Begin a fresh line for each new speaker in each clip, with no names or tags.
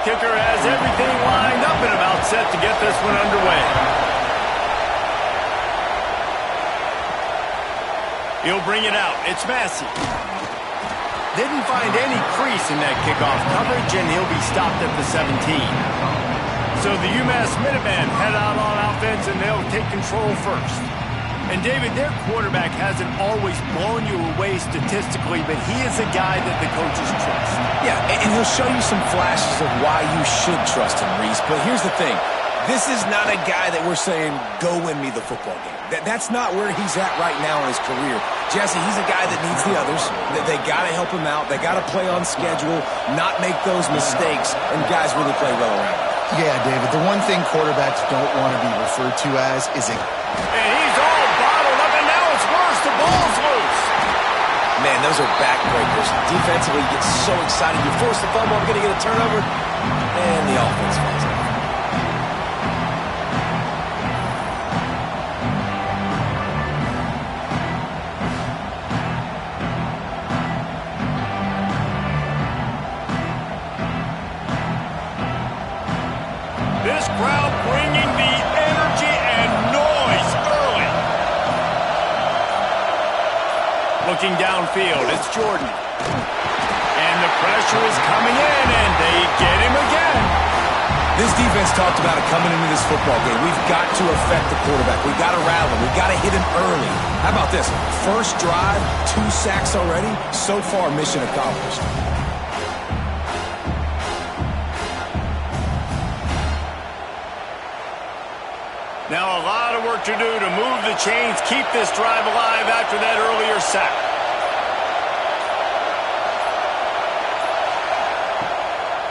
kicker has everything lined up and about set to get this one underway. He'll bring it out. It's Massey. Didn't find any crease in that kickoff coverage, and he'll be stopped at the 17. So the UMass Minutemen head out on offense, and they'll take control first. And, David, their quarterback hasn't always blown you away statistically, but he is a guy that the coaches trust.
Yeah, and he'll show you some flashes of why you should trust him, Reese. But here's the thing. This is not a guy that we're saying, go win me the football game. That's not where he's at right now in his career. Jesse, he's a guy that needs the others. They got to help him out. They got to play on schedule, not make those mistakes, and guys really play well around him.
Yeah, David, the one thing quarterbacks don't want to be referred to as is a...
And he's all bottled up, and now it's worse. The ball's loose.
Man, those are backbreakers. Defensively, you get so excited. You force the fumble, I'm going to get a turnover, and the offense falls out.
This crowd bringing the energy and noise early. Looking downfield, it's Jordan. And the pressure is coming in, and they get him again.
This defense talked about it coming into this football game. We've got to affect the quarterback. We've got to rattle him. We've got to hit him early. How about this? First drive, 2 sacks already. So far, mission accomplished.
Now a lot of work to do to move the chains, keep this drive alive after that earlier sack.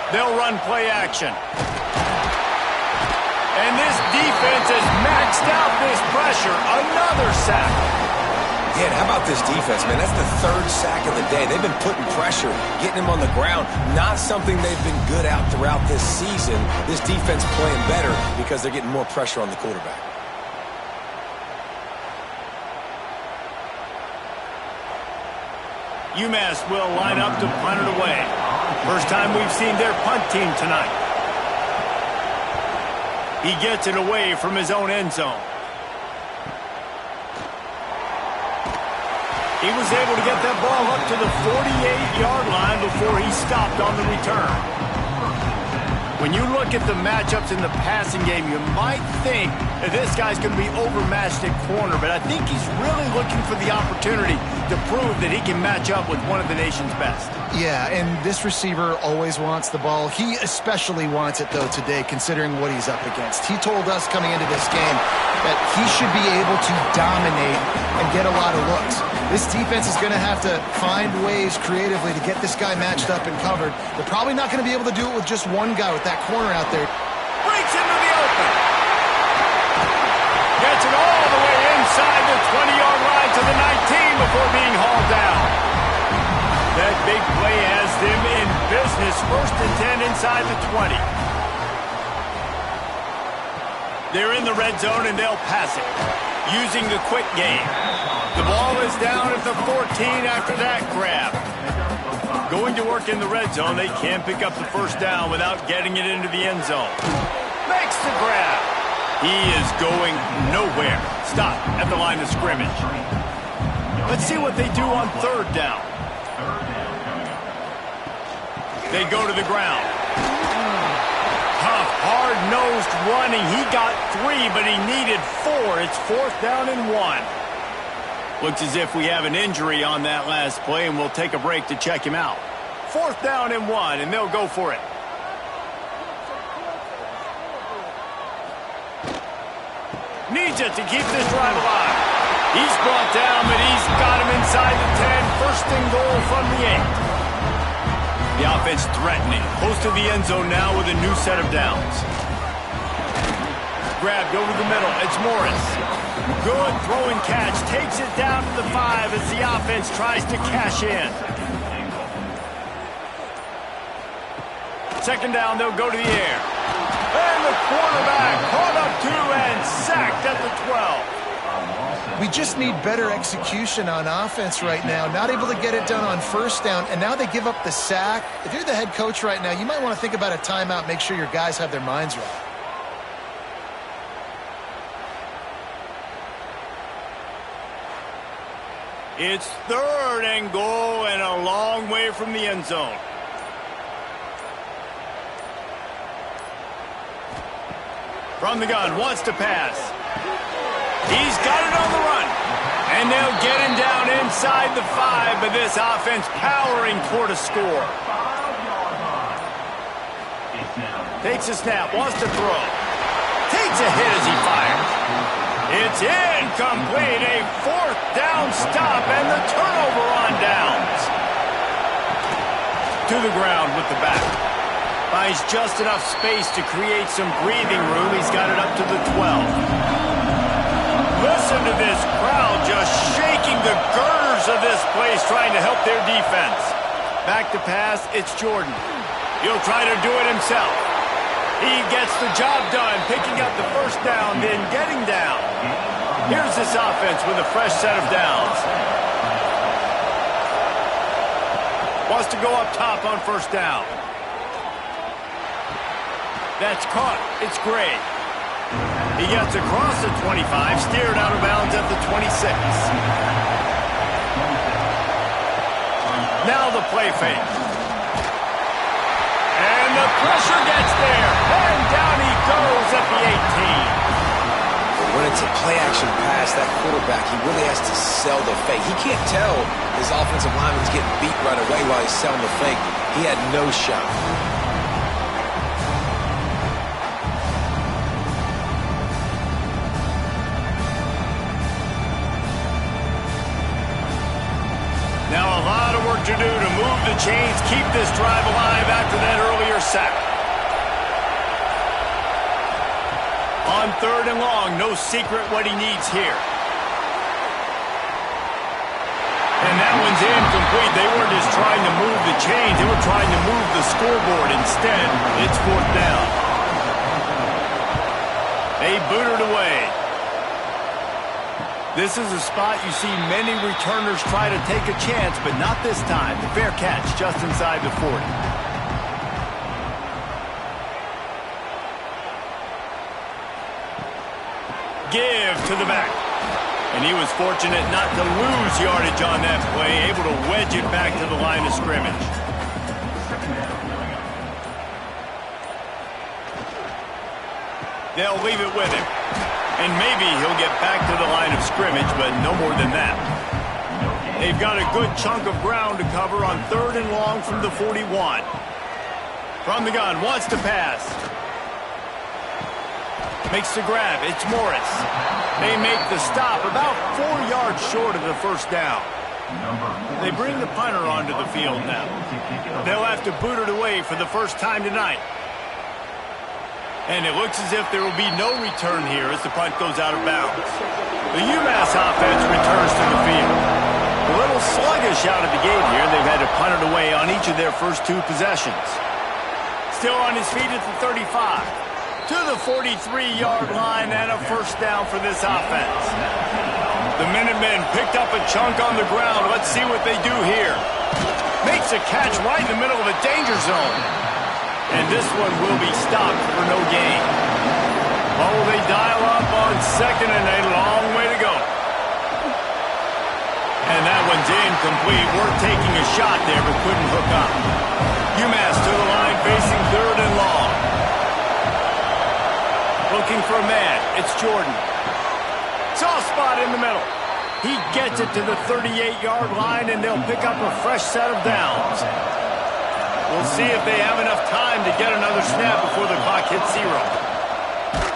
They'll run play action. And this defense has maxed out this pressure. Another sack.
Yeah, and how about this defense, man? That's the 3rd sack of the day. They've been putting pressure, getting him on the ground. Not something they've been good at throughout this season. This defense playing better because they're getting more pressure on the quarterback.
UMass will line up to punt it away. First time we've seen their punt team tonight. He gets it away from his own end zone. He was able to get that ball up to the 48-yard line before he stopped on the return. When you look at the matchups in the passing game, you might think that this guy's going to be overmatched at corner, but I think he's really looking for the opportunity to prove that he can match up with one of the nation's best.
Yeah, and this receiver always wants the ball. He especially wants it, though, today, considering what he's up against. He told us coming into this game that he should be able to dominate and get a lot of looks. This defense is going to have to find ways creatively to get this guy matched up and covered. They're probably not going to be able to do it with just one guy with that corner out there.
Breaks into the open. Gets it all the way inside the 20-yard line to the 19 before being hauled down. That big play has them in business. 1st and 10 inside the 20. They're in the red zone, and they'll pass it using the quick game. The ball is down at the 14 after that grab. Going to work in the red zone, they can't pick up the first down without getting it into the end zone. Makes the grab. He is going nowhere. Stop at the line of scrimmage. Let's see what they do on 3rd down. They go to the ground. Tough, hard-nosed running. He got 3, but he needed 4. It's 4th down and 1. Looks as if we have an injury on that last play, and we'll take a break to check him out. 4th down and 1, and they'll go for it. Needs it to keep this drive alive. He's brought down, but he's got him inside the 10. 1st and goal from the 8. The offense threatening. Close to the end zone now with a new set of downs. Grabbed over the middle. It's Morris. Good throwing catch. Takes it down to the 5 as the offense tries to cash in. 2nd down, they'll go to the air. And the quarterback caught up 2 and sacked at the 12.
We just need better execution on offense right now. Not able to get it done on first down, and now they give up the sack. If you're the head coach right now, you might want to think about a timeout, make sure your guys have their minds right.
It's 3rd and goal and a long way from the end zone. From the gun, wants to pass. He's got it on the run. And they'll get him down inside the 5, but this offense powering toward a score. Takes a snap, wants to throw. Takes a hit as he fires. It's incomplete. A 4th down stop and the turnover on downs. To the ground with the back. Finds just enough space to create some breathing room. He's got it up to the 12. Listen to this crowd just shaking the girders of this place, trying to help their defense. Back to pass, it's Jordan. He'll try to do it himself. He gets the job done, picking up the first down, then getting down. Here's this offense with a fresh set of downs. Wants to go up top on first down. That's caught. It's Gray. He gets across the 25, steered out of bounds at the 26. Now the play fake. And the pressure gets there. And down he goes at the 18.
But when it's a play-action pass, that quarterback, he really has to sell the fake. He can't tell his offensive lineman's getting beat right away while he's selling the fake. He had no shot.
Now a lot of work to do to move the chains, keep this drive alive after that earlier sack. On 3rd and long, no secret what he needs here. And that one's incomplete. They weren't just trying to move the chains, they were trying to move the scoreboard. Instead, it's 4th down. They boot it away. This is a spot you see many returners try to take a chance, but not this time. The fair catch just inside the 40. Give to the back. And he was fortunate not to lose yardage on that play, able to wedge it back to the line of scrimmage. They'll leave it with him. And maybe he'll get back to the line of scrimmage, but no more than that. They've got a good chunk of ground to cover on 3rd and long from the 41. From the gun, wants to pass. Makes the grab, it's Morris. They make the stop about 4 yards short of the first down. They bring the punter onto the field now. They'll have to boot it away for the first time tonight. And it looks as if there will be no return here as the punt goes out of bounds. The UMASS offense returns to the field. A little sluggish out of the gate here. They've had to punt it away on each of their first 2 possessions. Still on his feet at the 35. To the 43-yard line and a first down for this offense. The Minutemen picked up a chunk on the ground. Let's see what they do here. Makes a catch right in the middle of a danger zone. And this one will be stopped for no gain. Oh, they dial up on 2nd and a long way to go. And that one's incomplete. We're taking a shot there, but couldn't hook up. UMass to the line, facing 3rd and long. Looking for a man. It's Jordan. Soft spot in the middle. He gets it to the 38-yard line, and they'll pick up a fresh set of downs. We'll see if they have enough time to get another snap before the clock hits 0.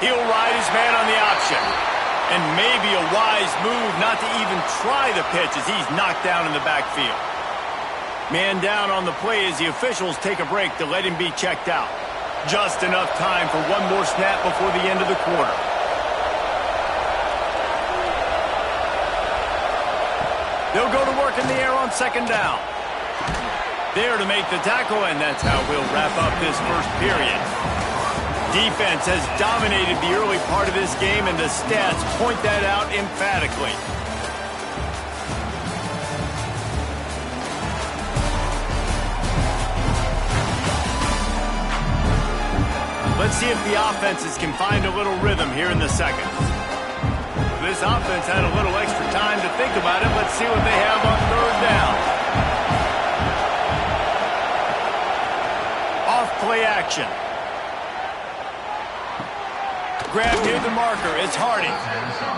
He'll ride his man on the option. And maybe a wise move not to even try the pitch as he's knocked down in the backfield. Man down on the play as the officials take a break to let him be checked out. Just enough time for one more snap before the end of the quarter. They'll go to work in the air on 2nd down. There to make the tackle, and that's how we'll wrap up this first period. defense has dominated the early part of this game, and the stats point that out emphatically. Let's see if the offenses can find a little rhythm here in the second. This offense had a little extra time to think about it. Let's see what they have on third down. Off play action. Grab near the marker. It's Harding.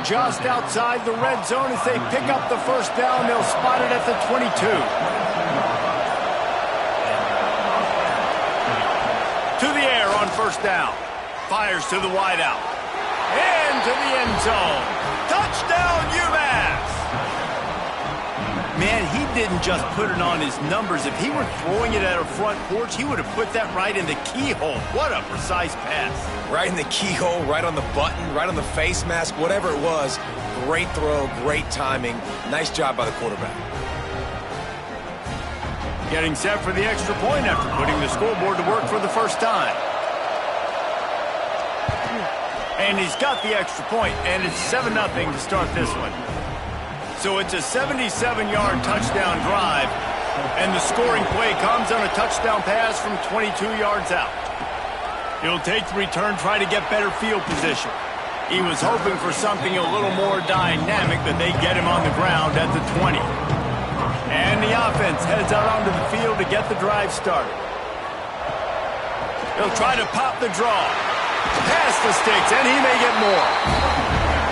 Just outside the red zone as they pick up the first down. They'll spot it at the 22. To the air on first down. Fires to the wideout. And to the end zone. Touchdown, UMASS! Man, he didn't just put it on his numbers. If he were throwing it at a front porch, he would have put that right in the keyhole. What a precise pass.
Right in the keyhole, right on the button, right on the face mask, whatever it was. Great throw, great timing. Nice job by the quarterback.
Getting set for the extra point after putting the scoreboard to work for the first time. And he's got the extra point, and it's 7-0 to start this one. So it's a 77-yard touchdown drive, and the scoring play comes on a touchdown pass from 22 yards out. He'll take the return, try to get better field position. He was hoping for something a little more dynamic, but they get him on the ground at the 20. And the offense heads out onto the field to get the drive started. He'll try to pop the draw. Past the sticks, and he may get more.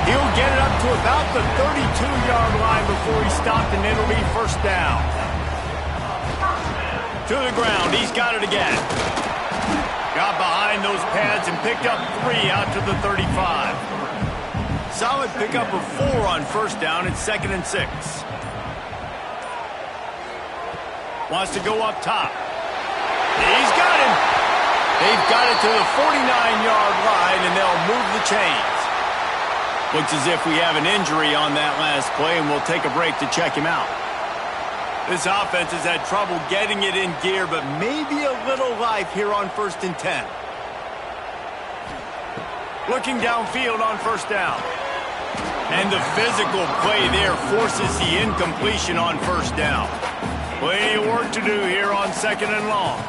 He'll get it up to about the 32-yard line before he stopped, and it'll be first down. To the ground, he's got it again. Got behind those pads and picked up 3 out to the 35. Solid pickup of 4 on first down. It's 2nd and 6. Wants to go up top. He's got him. They've got it to the 49-yard line, and they'll move the chains. Looks as if we have an injury on that last play, and we'll take a break to check him out. This offense has had trouble getting it in gear, but maybe a little life here on 1st and 10. Looking downfield on first down. And the physical play there forces the incompletion on first down. Plenty of work to do here on 2nd and long.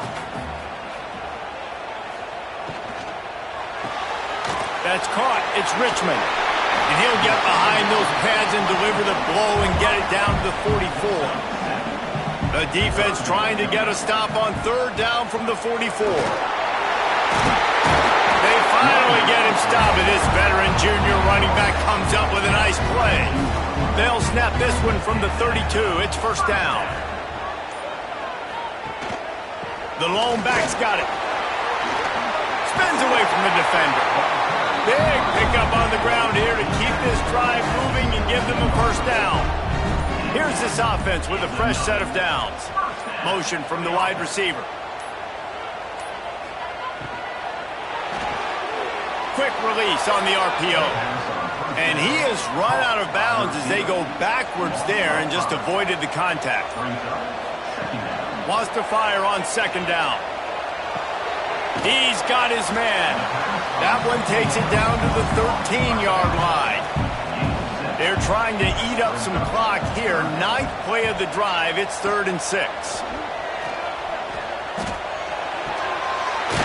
That's caught. It's Richmond. And he'll get behind those pads and deliver the blow and get it down to the 44. The defense trying to get a stop on third down from the 44. They finally get him stopped, and this veteran junior running back comes up with a nice play. They'll snap this one from the 32. It's first down. The lone back's got it. Spins away from the defender. Big pickup on the ground here to keep this drive moving and give them a first down. Here's this offense with a fresh set of downs. Motion from the wide receiver. Quick release on the RPO. And he has run out of bounds as they go backwards there and just avoided the contact. Wants to fire on 2nd down. He's got his man. That one takes it down to the 13-yard line. They're trying to eat up some clock here. 9th play of the drive. It's 3rd and 6.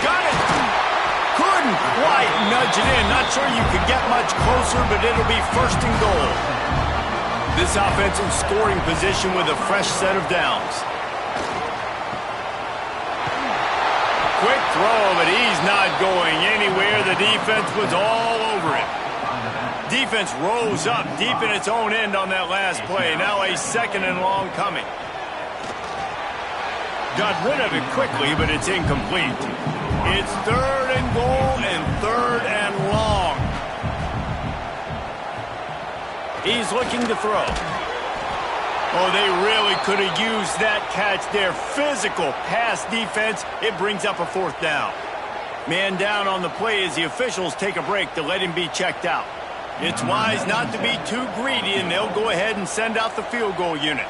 Got it. Couldn't quite nudge it in. Not sure you could get much closer, but it'll be 1st and goal. This offense in scoring position with a fresh set of downs. Quick throw, but he's not going anywhere. The defense was all over it. Defense rose up deep in its own end on that last play. Now a 2nd and long coming. Got rid of it quickly, but it's incomplete. It's 3rd and goal and 3rd and long. He's looking to throw. Oh, they really could have used that catch there. Physical pass defense. It brings up a 4th down. Man down on the play as the officials take a break to let him be checked out. It's wise not to be too greedy, and they'll go ahead and send out the field goal unit.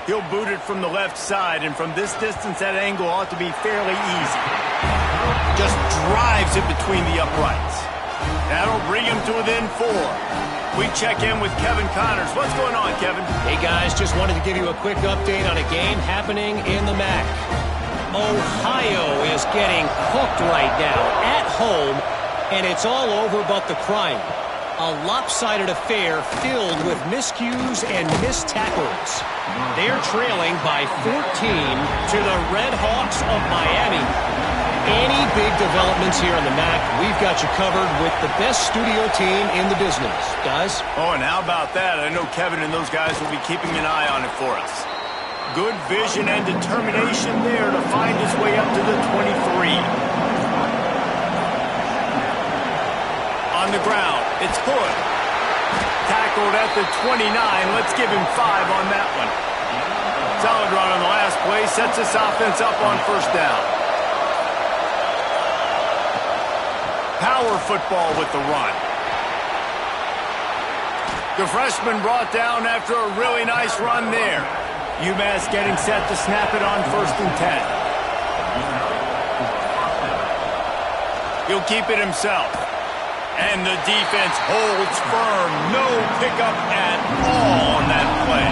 He'll boot it from the left side, and from this distance, that angle ought to be fairly easy. Just drives it between the uprights. That'll bring him to within 4. We check in with Kevin Connors. What's going on, Kevin?
Hey, guys, just wanted to give you a quick update on a game happening in the MAC. Ohio is getting cooked right now at home, and it's all over but the crying. A lopsided affair filled with miscues and missed tackles. They're trailing by 14 to the Red Hawks of Miami. Any big developments here in the MAC, we've got you covered with the best studio team in the business. Guys?
Oh, and how about that? I know Kevin and those guys will be keeping an eye on it for us. Good vision and determination there to find his way up to the 23. On the ground, it's Hood. Tackled at the 29. Let's give him 5 on that one. Solid run on the last play. Sets this offense up on first down. Power football with the run. The freshman brought down after a really nice run there. UMass getting set to snap it on 1st and 10. He'll keep it himself. And the defense holds firm. No pickup at all on that play.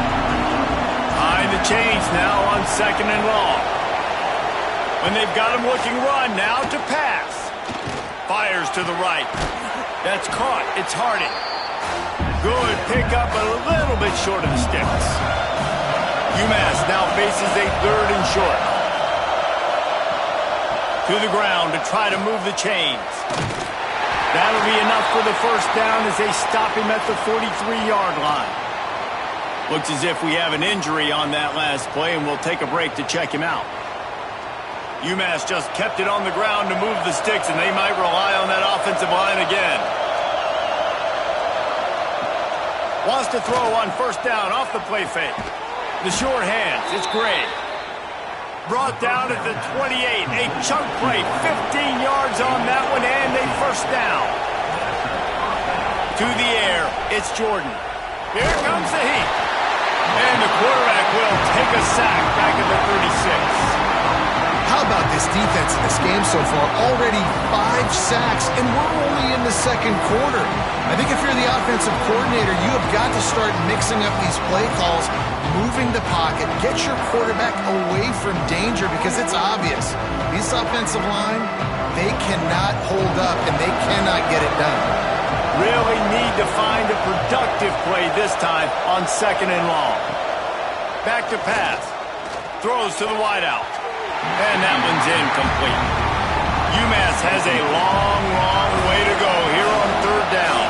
Behind the chains now on 2nd and long. When they've got him looking run, now to pass. Fires to the right. That's caught. It's Harding. Good pickup, but a little bit short of the sticks. UMass now faces a 3rd and short. To the ground to try to move the chains. That'll be enough for the first down as they stop him at the 43-yard line. Looks as if we have an injury on that last play, and we'll take a break to check him out. UMass just kept it on the ground to move the sticks, and they might rely on that offensive line again. Wants to throw on first down off the play fake. The short hands, it's Gray. Brought down at the 28, a chunk play, 15 yards on that one, and a first down. To the air, it's Jordan. Here comes the heat. And the quarterback will take a sack back at the 36.
How about this defense in this game so far? Already 5 sacks, and we're only in the 2nd quarter. I think if you're the offensive coordinator, you have got to start mixing up these play calls, moving the pocket, get your quarterback away from danger, because it's obvious. This offensive line, they cannot hold up, and they cannot get it done.
Really need to find a productive play this time on 2nd and long. Back to pass. Throws to the wideout. And that one's incomplete. UMass has a long, long way to go here on 3rd down.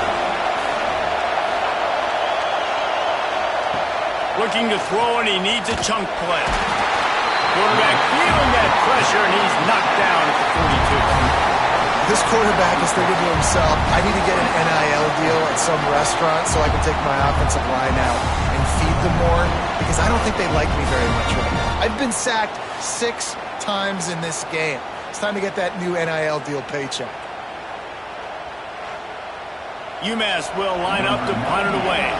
Looking to throw, and he needs a chunk play. Quarterback feeling that pressure, and he's knocked down at the 42.
This quarterback is thinking to himself, I need to get an NIL deal at some restaurant so I can take my offensive line out and feed them more, because I don't think they like me very much right now. I've been sacked 6 times in this game. It's time to get that new NIL deal paycheck.
UMass will line up to punt it away.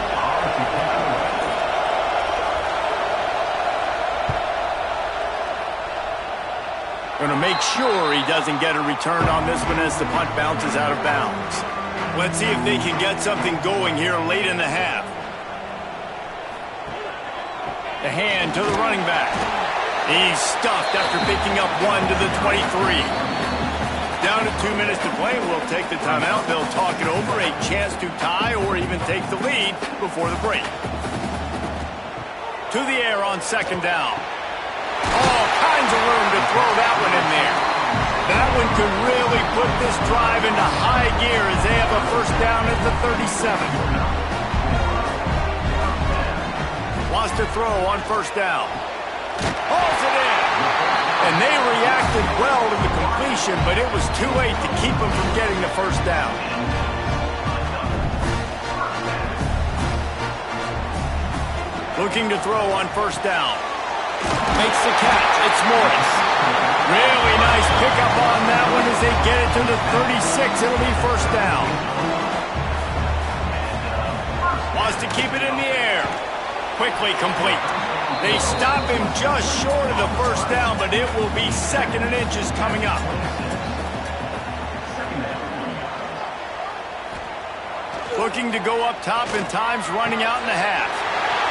Going to make sure he doesn't get a return on this one as the punt bounces out of bounds. Let's see if they can get something going here late in the half. The hand to the running back. He's stuffed after picking up 1 to the 23. Down to 2 minutes to play. We'll take the timeout. They'll talk it over. A chance to tie or even take the lead before the break. To the air on 2nd down. All kinds of room to throw that one in there. That one could really put this drive into high gear as they have a first down at the 37. Wants to throw on first down. Hauls it in. And they reacted well to the completion, but it was too late to keep them from getting the first down. Looking to throw on first down. Makes the catch. It's Morris. Really nice pickup on that one as they get it to the 36. It'll be first down. Wants to keep it in the air. Quickly complete. They stop him just short of the first down, but it will be 2nd and inches coming up. Looking to go up top, and time's running out in the half.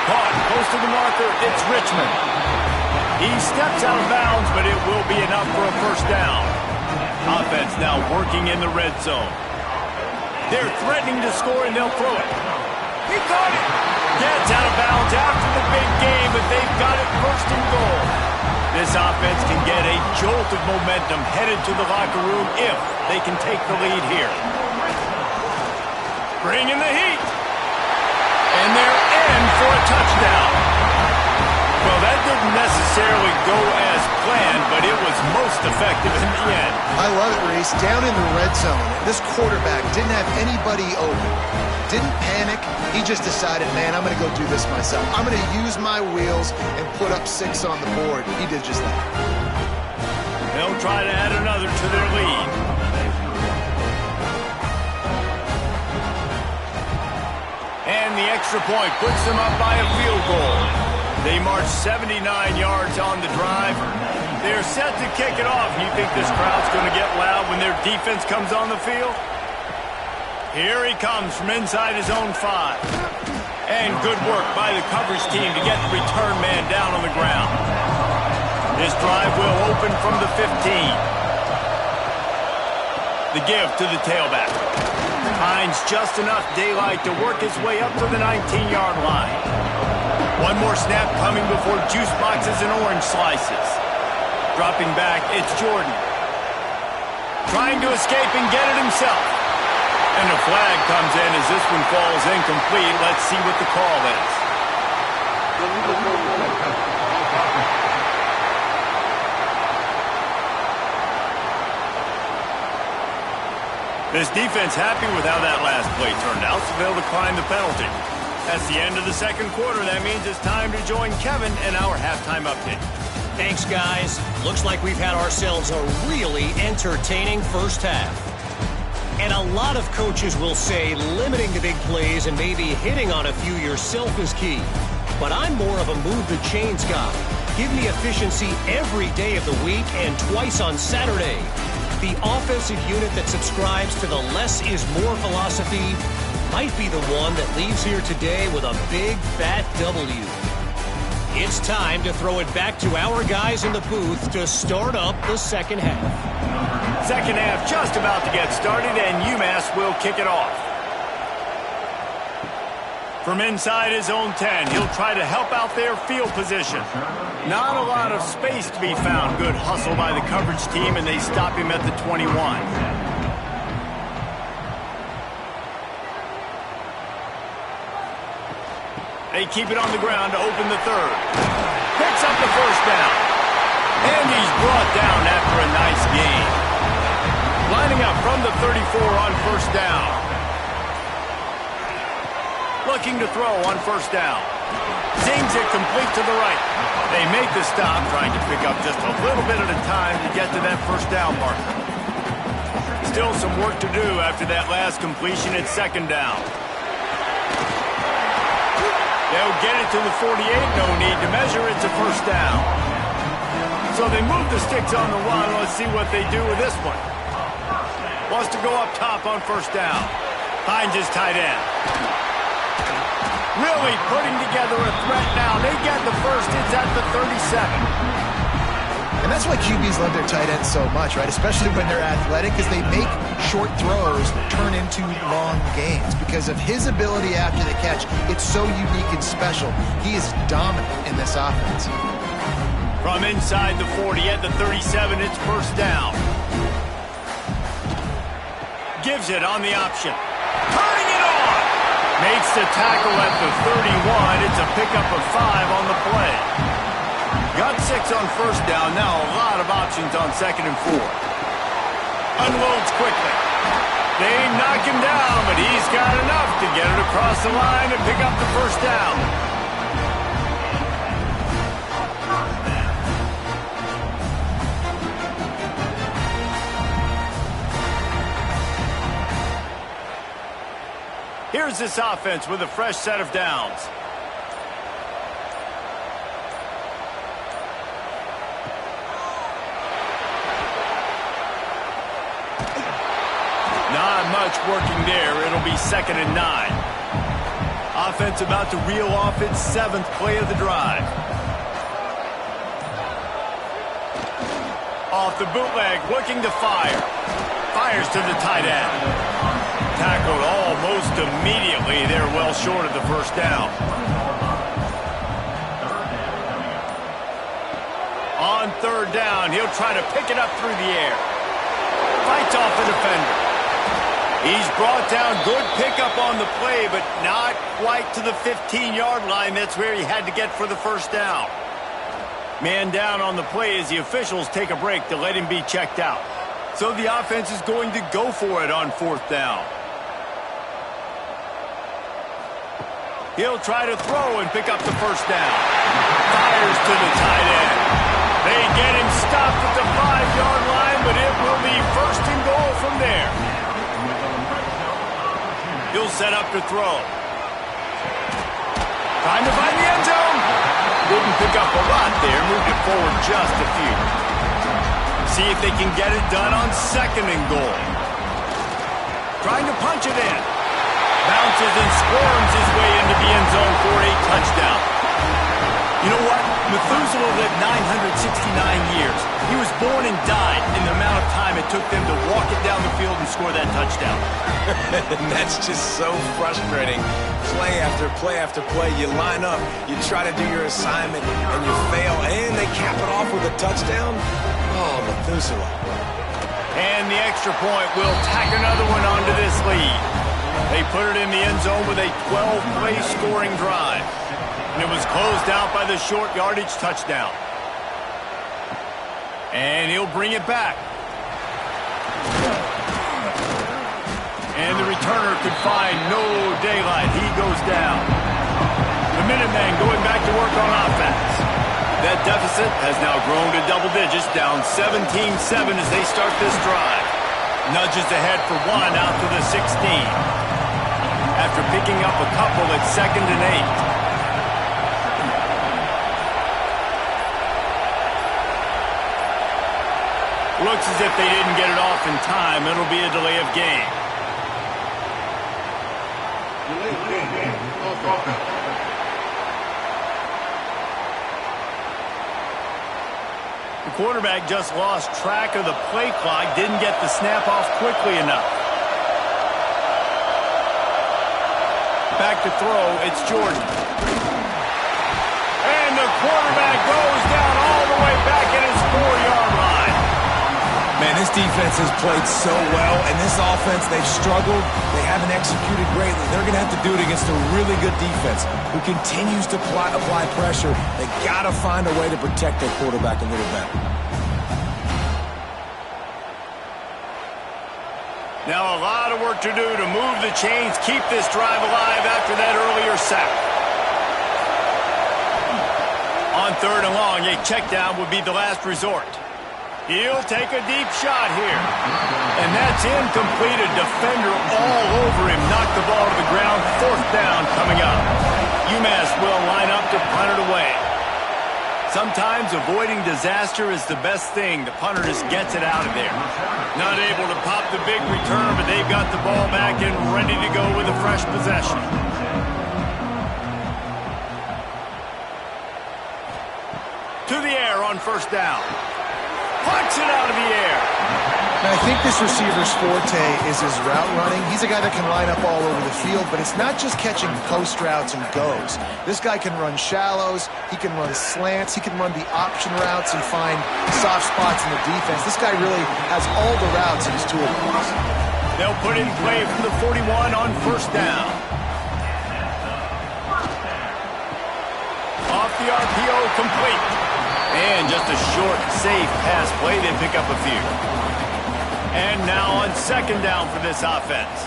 Caught close to the marker. It's Richmond. He steps out of bounds, but it will be enough for a first down. Offense now working in the red zone. They're threatening to score, and they'll throw it. He caught it. Gets out of bounds after the big game, but they've got it first and goal. This offense can get a jolt of momentum headed to the locker room if they can take the lead here. Bring in the heat. And they're in for a touchdown. Well, that didn't necessarily go as planned, but it was most effective in the end.
I love it, Reese. Down in the red zone, this quarterback didn't have anybody open. Didn't panic. He just decided, man, I'm going to go do this myself. I'm going to use my wheels and put up 6 on the board. He did just that.
They'll try to add another to their lead. And the extra point puts them up by a field goal. They march 79 yards on the drive. They're set to kick it off. You think this crowd's going to get loud when their defense comes on the field? Here he comes from inside his own 5. And good work by the coverage team to get the return man down on the ground. This drive will open from the 15. The give to the tailback. Finds just enough daylight to work his way up to the 19-yard line. One more snap coming before juice boxes and orange slices. Dropping back, it's Jordan. Trying to escape and get it himself. And a flag comes in as this one falls incomplete. Let's see what the call is. This defense happy with how that last play turned out, so they'll decline the penalty. That's the end of the second quarter. That means it's time to join Kevin in our halftime update.
Thanks, guys. Looks like we've had ourselves a really entertaining first half. And a lot of coaches will say limiting the big plays and maybe hitting on a few yourself is key. But I'm more of a move the chains guy. Give me efficiency every day of the week and twice on Saturday. The offensive unit that subscribes to the less is more philosophy might be the one that leaves here today with a big, fat W. It's time to throw it back to our guys in the booth to start up the second half.
Second half just about to get started, and UMass will kick it off. From inside his own 10, he'll try to help out their field position. Not a lot of space to be found. Good hustle by the coverage team, and they stop him at the 21. They keep it on the ground to open the third. Picks up the first down. And he's brought down after a nice gain. Lining up from the 34 on first down. Looking to throw on first down. Zings it complete to the right. They make the stop, trying to pick up just a little bit at a time to get to that first down marker. Still some work to do after that last completion. It's second down. They'll get it to the 48. No need to measure. It's a first down. So they move the sticks on the run. Let's see what they do with this one. Wants to go up top on first down. Finds his tight end. Really putting together a threat now. They get the first. It's at the 37.
And that's why QBs love their tight ends so much, right? Especially when they're athletic, because they make short throws turn into long gains. Because of his ability after the catch, it's so unique and special. He is dominant in this offense.
From inside the 40 at the 37, it's first down. Gives it on the option. Turning it on! Makes the tackle at the 31. It's a pickup of 5 on the play. Got 6 on first down. Now a lot of options on second and 4. Unloads quickly. They knock him down, but he's got enough to get it across the line and pick up the first down. Here's this offense with a fresh set of downs. much working there. It'll be 2nd and 9. Offense about to reel off its 7th play of the drive. Off the bootleg, looking to fire. Fires to the tight end. Tackled almost immediately. They're well short of the first down. On 3rd down, he'll try to pick it up through the air. Fights off the defender. He's brought down. Good pickup on the play, but not quite to the 15-yard line. That's where he had to get for the first down. Man down on the play as the officials take a break to let him be checked out. So the offense is going to go for it on 4th down. He'll try to throw and pick up the first down. Fires to the tight end. They get him stopped at the 5-yard line, but it will be 1st and goal from there. He'll set up to throw. Time to find the end zone. Didn't pick up a lot there. Moved it forward just a few. See if they can get it done on 2nd and goal. Trying to punch it in. Bounces and squirms his way into the end zone for a touchdown. You know what? Methuselah lived 969 years. He was born and died in the amount of time it took them to walk it down the field and score that touchdown.
That's just so frustrating. Play after play after play. You line up, you try to do your assignment, and you fail, and they cap it off with a touchdown? Oh, Methuselah.
And the extra point will tack another one onto this lead. They put it in the end zone with a 12-play scoring drive. And it was closed out by the short yardage touchdown. And he'll bring it back. And the returner could find no daylight. He goes down. The Minutemen going back to work on offense. That deficit has now grown to double digits, down 17-7 as they start this drive. Nudges ahead for 1 out to the 16. After picking up a couple at 2nd and 8. Looks as if they didn't get it off in time. It'll be a delay of game. The quarterback just lost track of the play clock, didn't get the snap off quickly enough. Back to throw, it's Jordan. And the quarterback goes down all the way back at his 4-yard line.
Man, this defense has played so well, and this offense, they've struggled. They haven't executed greatly. They're going to have to do it against a really good defense who continues to apply pressure. They got to find a way to protect their quarterback a little better.
Now a lot of work to do to move the chains, keep this drive alive after that earlier sack. On 3rd and long, a check down would be the last resort. He'll take a deep shot here. And that's incomplete. A defender all over him. Knocked the ball to the ground. 4th down coming up. UMass will line up to punt it away. Sometimes avoiding disaster is the best thing. The punter just gets it out of there. Not able to pop the big return, but they've got the ball back and ready to go with a fresh possession. To the air on 1st down. Punch it out of the air.
Now, I think this receiver's forte is his route running. He's a guy that can line up all over the field, but it's not just catching post routes and goes. This guy can run shallows, he can run slants, he can run the option routes and find soft spots in the defense. This guy really has all the routes in his toolbox.
They'll put in play from the 41 on 1st down. Off the RPO, complete. And just a short, safe pass play. They pick up a few. And now on 2nd down for this offense.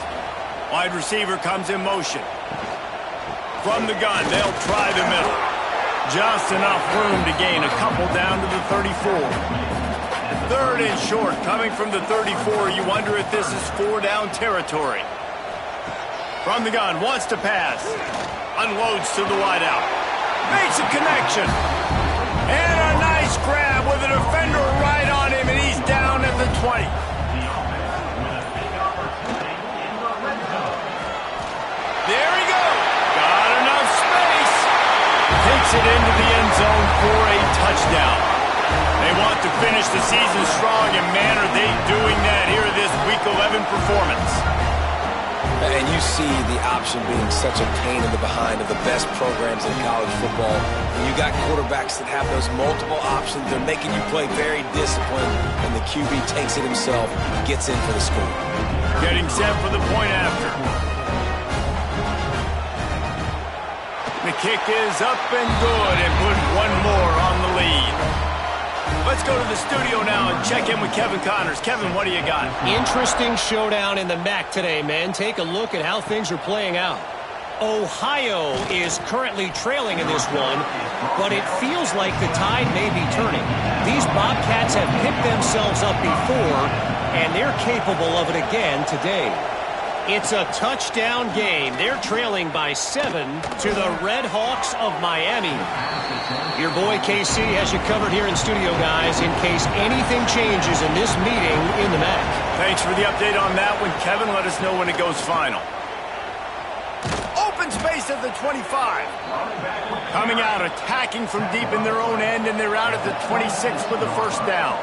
Wide receiver comes in motion. From the gun, they'll try the middle. Just enough room to gain a couple down to the 34. 3rd and short coming from the 34. You wonder if this is 4-down territory. From the gun, wants to pass. Unloads to the wideout. Makes a connection. And a nice grab with a defender right on him, and he's down at the 20. it into the end zone for a touchdown. They want to finish the season strong, and man, are they doing that here in this Week 11 performance.
And you see the option being such a pain in the behind of the best programs in college football. When you got quarterbacks that have those multiple options, they're making you play very disciplined, and the QB takes it himself, gets in for the score.
Getting set for the point after. The kick is up and good, and put one more on the lead. Let's go to the studio now and check in with Kevin Connors. Kevin, what do you got?
Interesting showdown in the MAC today, men. Take a look at how things are playing out. Ohio is currently trailing in this one, but it feels like the tide may be turning. These Bobcats have picked themselves up before, and they're capable of it again today. It's a touchdown game. They're trailing by 7 to the Red Hawks of Miami. Your boy KC has you covered here in studio, guys, in case anything changes in this meeting in the MAC.
Thanks for the update on that one, Kevin. Let us know when it goes final. Open space at the 25. Coming out, attacking from deep in their own end, and they're out at the 26 with the first down.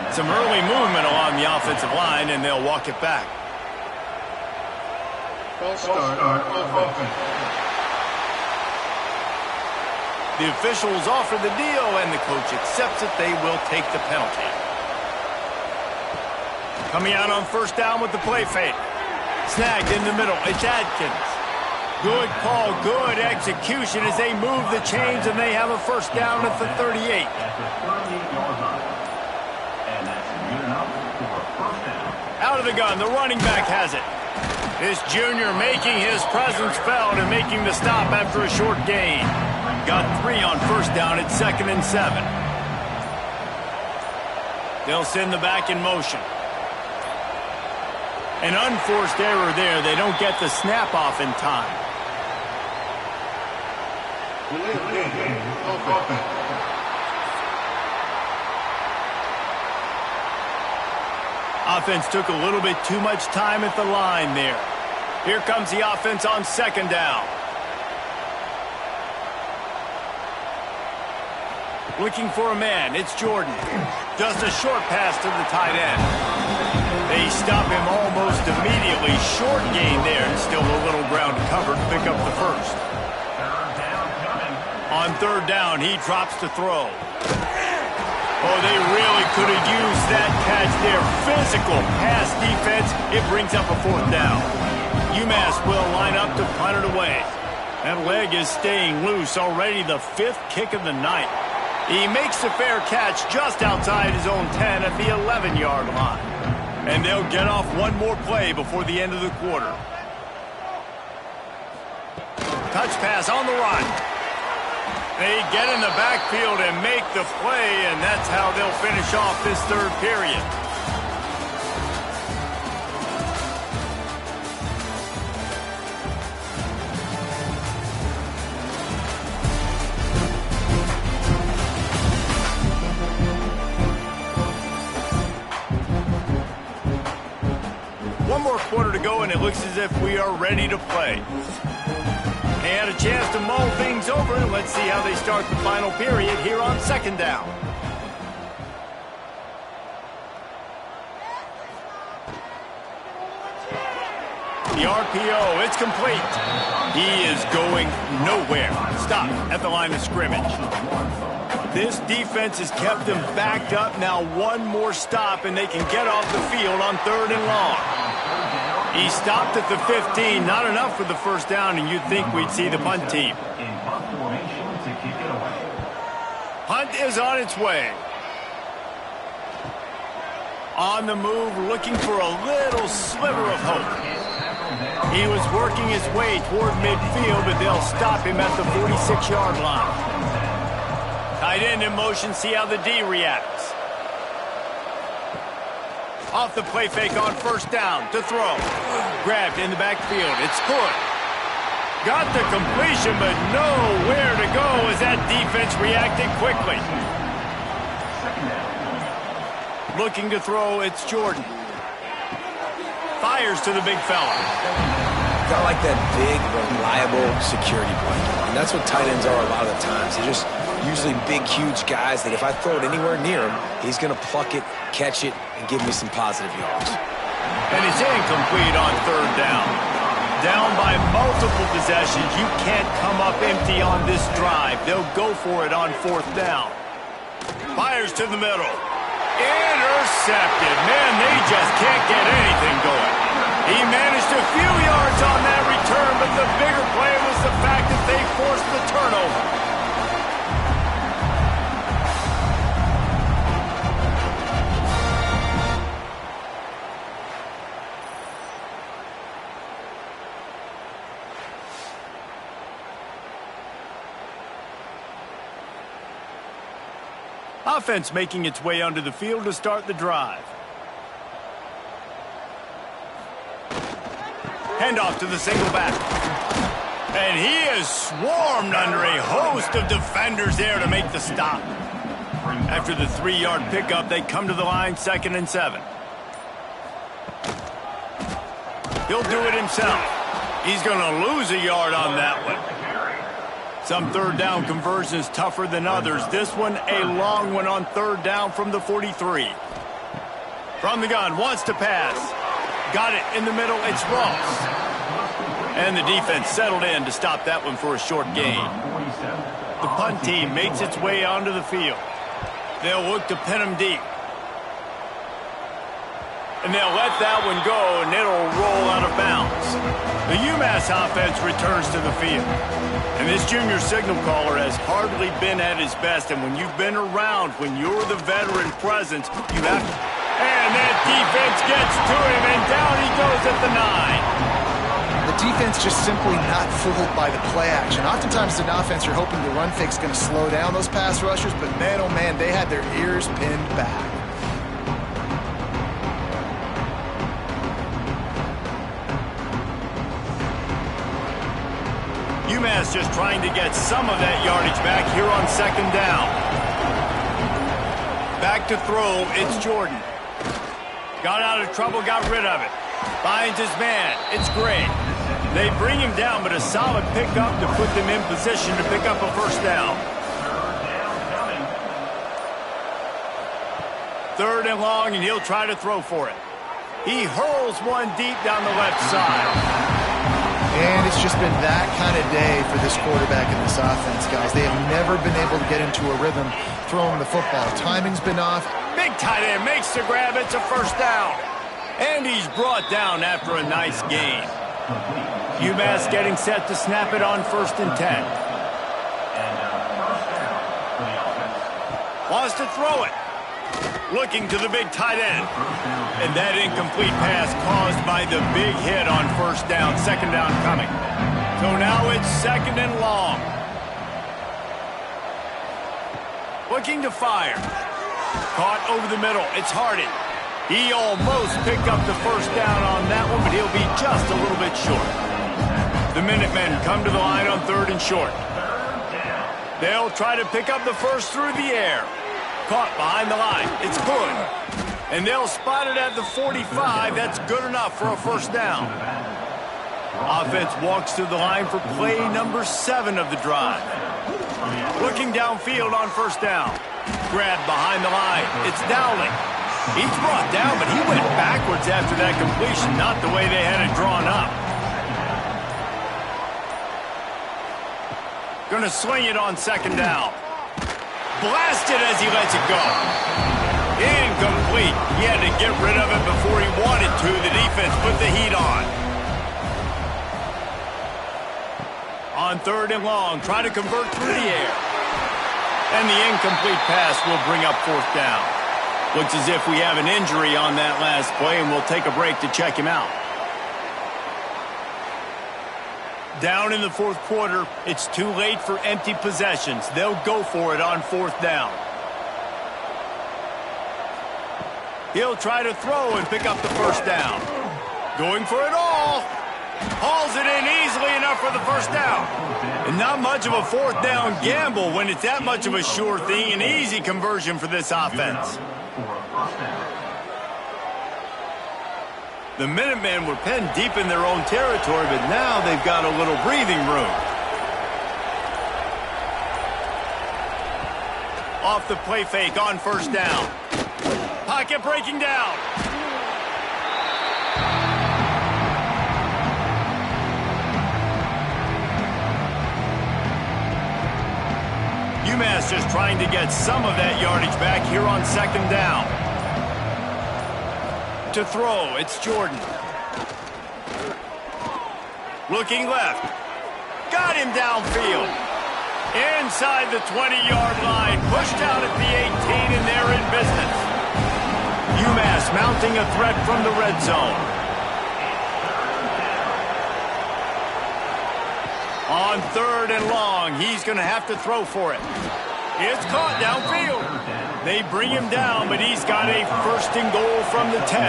Some early movement along the offensive line, and they'll walk it back. The officials offer the deal, and the coach accepts it. They will take the penalty. Coming out on first down with the play fake. Snagged in the middle. It's Adkins. Good call, good execution as they move the chains, and they have a first down at the 38. Out of the gun, the running back has it. This junior making his presence felt and making the stop after a short gain. Got 3 on first down at 2nd and 7. They'll send the back in motion. An unforced error there. They don't get the snap off in time. Offense took a little bit too much time at the line there. Here comes the offense on second down. Looking for a man. It's Jordan. Just a short pass to the tight end. They stop him almost immediately. Short gain there, and still a little ground covered to pick up the first. On third down, he drops to throw. Oh, they really could have used that catch there. Physical pass defense. It brings up a fourth down. UMass will line up to punt it away. That leg is staying loose. Already the 5th kick of the night. He makes the fair catch just outside his own 10 at the 11-yard line. And they'll get off one more play before the end of the quarter. Touch pass on the run. They get in the backfield and make the play, and that's how they'll finish off this third period. One more quarter to go, and it looks as if we are ready to play. They had a chance to mull things over. Let's see how they start the final period here on second down. The RPO, it's complete. He is going nowhere. Stop at the line of scrimmage. This defense has kept them backed up. Now one more stop, and they can get off the field on third and long. He stopped at the 15. Not enough for the first down, and you'd think we'd see the punt team. Punt is on its way. On the move, looking for a little sliver of hope. He was working his way toward midfield, but they'll stop him at the 46-yard line. Tight end in motion, see how the D reacts. Off the play fake on first down to throw. Grabbed in the backfield. It's good. Got the completion, but nowhere to go as that defense reacted quickly. Looking to throw, it's Jordan. Fires to the big fella.
not like that big, reliable security blanket. And that's what tight ends are a lot of the times. They're just usually big, huge guys that if I throw it anywhere near him, he's going to pluck it, catch it, and give me some positive yards.
And it's incomplete on third down. Down by multiple possessions. You can't come up empty on this drive. They'll go for it on fourth down. Fires to the middle. Intercepted. Man, they just can't get anything going. He managed a few yards on that return, but the bigger play was the fact that they forced the turnover. Offense making its way onto the field to start the drive. Handoff to the single back. And he is swarmed under a host of defenders there to make the stop. After the 3-yard pickup, they come to the line, 2nd and 7. He'll do it himself. He's going to lose a yard on that one. Some third down conversions tougher than others. This one a long one on third down from the 43. From the gun, wants to pass. Got it in the middle, it's Ross. And the defense settled in to stop that one for a short gain. The punt team makes its way onto the field. They'll look to pin him deep. And they'll let that one go, and it'll roll out of bounds. The UMASS offense returns to the field. And this junior signal caller has hardly been at his best. And when you've been around, when you're the veteran presence, you have to... And that defense gets to him, and down he goes at the 9.
The defense just simply not fooled by the play action. Oftentimes, an offense, you're hoping the run fake's going to slow down those pass rushers, but man, oh man, they had their ears pinned back.
UMass just trying to get some of that yardage back here on 2nd down. Back to throw, it's Jordan. Got out of trouble, got rid of it. Finds his man, it's Gray. They bring him down, but a solid pickup to put them in position to pick up a first down. 3rd and long, and he'll try to throw for it. He hurls one deep down the left side.
And it's just been that kind of day for this quarterback and this offense, guys. They have never been able to get into a rhythm throwing the football. Timing's been off.
Big tight end makes the grab. It's a first down. And he's brought down after a nice gain. UMass getting set to snap it on 1st and 10. Wants to throw it. Looking to the big tight end. And that incomplete pass caused by the big hit on 1st down. 2nd down coming. So now it's 2nd and long. Looking to fire. Caught over the middle. It's Harding. He almost picked up the first down on that one, but he'll be just a little bit short. The Minutemen come to the line on 3rd and short. They'll try to pick up the first through the air. Caught behind the line. It's good. And they'll spot it at the 45. That's good enough for a first down. Offense walks to the line for play number 7 of the drive. Looking downfield on 1st down. Grab behind the line. It's Dowling. He's brought down, but he went backwards after that completion, not the way they had it drawn up. Gonna swing it on 2nd down. Blasted as he lets it go. Incomplete. He had to get rid of it before he wanted to. The defense put the heat on. On 3rd and long, try to convert through the air. And the incomplete pass will bring up 4th down. Looks as if we have an injury on that last play, and we'll take a break to check him out. Down in the 4th quarter, it's too late for empty possessions. They'll go for it on 4th down. He'll try to throw and pick up the first down. Going for it all. Hauls it in easily enough for the first down. And not much of a 4th down gamble when it's that much of a sure thing. An easy conversion for this offense. The Minutemen were penned deep in their own territory, but now they've got a little breathing room. Off the play fake on first down. Pocket breaking down. UMass just trying to get some of that yardage back here on second down. To throw, it's Jordan. Looking left. Got him downfield. Inside the 20-yard line. Pushed out at the 18, and they're in business. UMass mounting a threat from the red zone. On third and long, he's going to have to throw for it. It's caught downfield. They bring him down, but he's got a first and goal from the 10.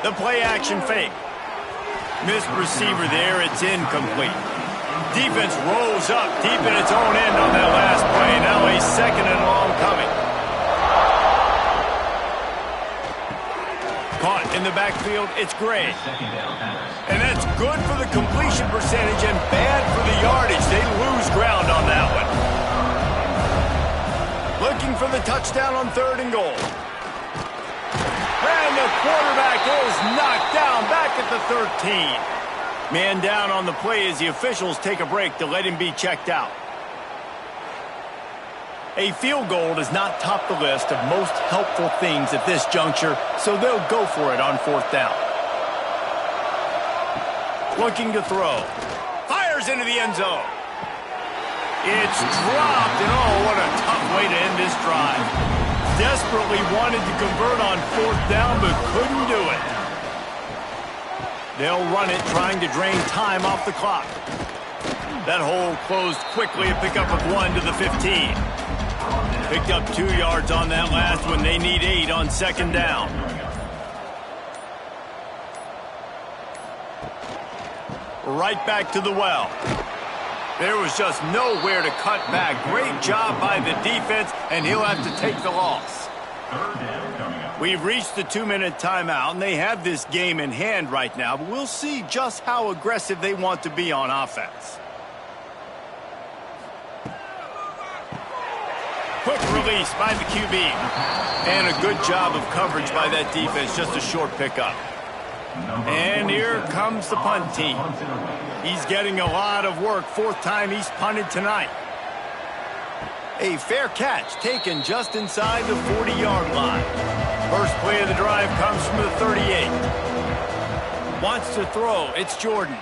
The play action fake. Missed receiver there, it's incomplete. Defense rolls up deep in its own end on that last play. Now a second and long coming. Caught in the backfield, it's Gray. And that's good for the completion percentage and bad for the yardage. They lose ground on that one. Looking for the touchdown on third and goal. And the quarterback is knocked down back at the 13. Man down on the play as the officials take a break to let him be checked out. A field goal does not top the list of most helpful things at this juncture, so they'll go for it on fourth down. Looking to throw. Fires into the end zone. It's dropped, and oh, what a tough way to end this drive. Desperately wanted to convert on fourth down, but couldn't do it. They'll run it, trying to drain time off the clock. That hole closed quickly, a pickup of 1 to the 15. Picked up 2 yards on that last one. They need 8 on second down. Right back to the well. There was just nowhere to cut back. Great job by the defense, and he'll have to take the loss. We've reached the 2-minute timeout, and they have this game in hand right now, but we'll see just how aggressive they want to be on offense. Quick release by the QB. And a good job of coverage by that defense. Just a short pickup. And here comes the punt team. He's getting a lot of work. 4th time he's punted tonight. A fair catch taken just inside the 40-yard line. First play of the drive comes from the 38. Wants to throw. It's Jordan.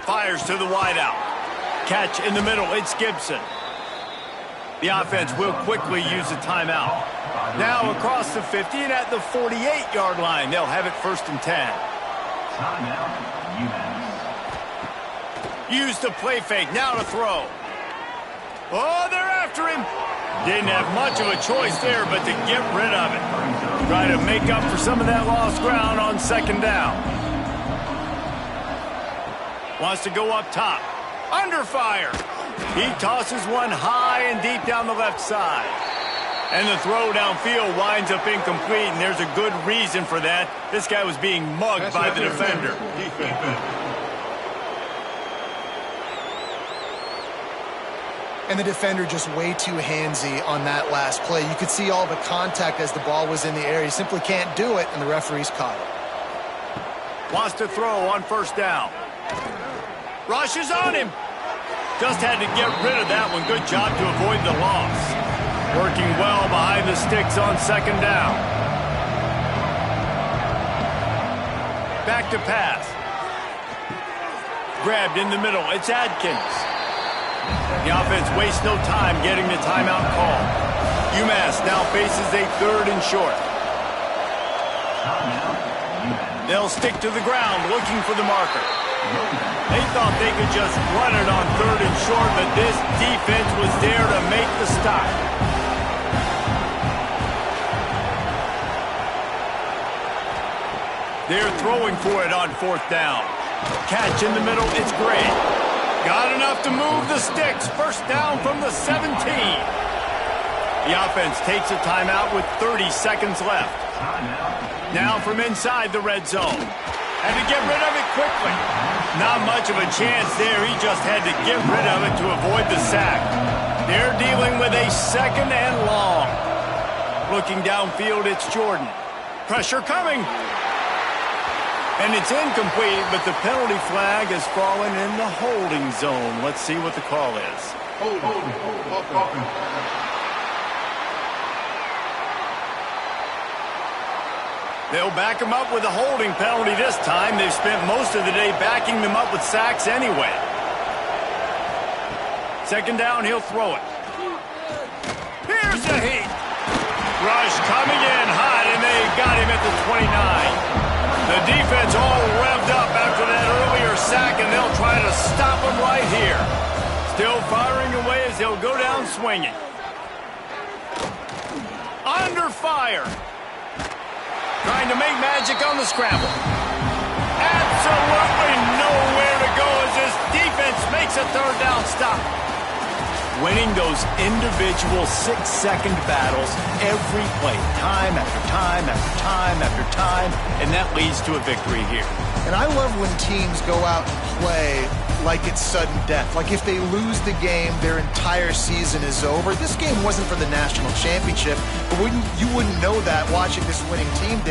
Fires to the wideout. Catch in the middle. It's Gibson. The offense will quickly use a timeout. Now across the 50 and at the 48-yard line. They'll have it 1st and 10. Use the play fake. Now to throw. Oh, they're after him. Didn't have much of a choice there, but to get rid of it. Try to make up for some of that lost ground on second down. Wants to go up top. Under fire. He tosses one high and deep down the left side. And the throw downfield winds up incomplete, and there's a good reason for that. This guy was being mugged by the defender.
And the defender just way too handsy on that last play. You could see all the contact as the ball was in the air. He simply can't do it, and the referee's caught it.
Wants to throw on first down. Rushes on him. Just had to get rid of that one. Good job to avoid the loss. Working well behind the sticks on second down. Back to pass. Grabbed in the middle. It's Adkins. The offense wastes no time getting the timeout call. UMass now faces a 3rd and short. They'll stick to the ground looking for the marker. They thought they could just run it on 3rd and short, but this defense was there to make the stop. They're throwing for it on 4th down. Catch in the middle, it's Gray. Got enough to move the sticks. First down from the 17. The offense takes a timeout with 30 seconds left. Now from inside the red zone. Had to get rid of it quickly. Not much of a chance there. He just had to get rid of it to avoid the sack. They're dealing with a 2nd and long. Looking downfield, it's Jordan. Pressure coming. And it's incomplete, but the penalty flag has fallen in the holding zone. Let's see what the call is. They'll back him up with a holding penalty this time. They've spent most of the day backing them up with sacks anyway. 2nd down, he'll throw it. Here's the heat. Rush coming in hot, and they got him at the 29. The defense all revved up after that earlier sack, and they'll try to stop him right here. Still firing away as he'll go down swinging. Under fire. Trying to make magic on the scramble. Absolutely nowhere to go as this defense makes a 3rd down stop. Winning those individual 6-second battles every play, time after time after time after time, and that leads to a victory here.
And I love when teams go out and play like it's sudden death. Like if they lose the game, their entire season is over. This game wasn't for the national championship, but you wouldn't know that watching this winning team.